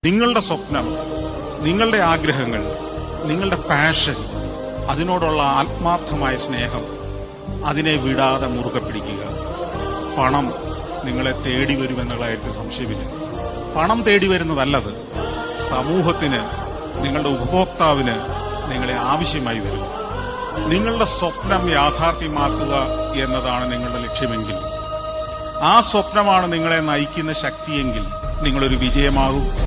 നിങ്ങളുടെ സ്വപ്നം, നിങ്ങളുടെ ആഗ്രഹങ്ങൾ, നിങ്ങളുടെ പാഷൻ, അതിനോടുള്ള ആത്മാർത്ഥമായ സ്നേഹം, അതിനെ വിടാതെ മുറുകെ പിടിക്കുക. പണം നിങ്ങളെ തേടി വരുമെന്നുള്ള കാര്യത്തിൽ സംശയമില്ല. പണം തേടി വരുന്നതല്ലത്. സമൂഹത്തിന്, നിങ്ങളുടെ ഉപഭോക്താവിന് നിങ്ങളെ ആവശ്യമായി വരും. നിങ്ങളുടെ സ്വപ്നം യാഥാർത്ഥ്യമാക്കുക എന്നതാണ് നിങ്ങളുടെ ലക്ഷ്യമെങ്കിൽ, ആ സ്വപ്നമാണ് നിങ്ങളെ നയിക്കുന്ന ശക്തിയെങ്കിൽ നിങ്ങളൊരു വിജയമാകും.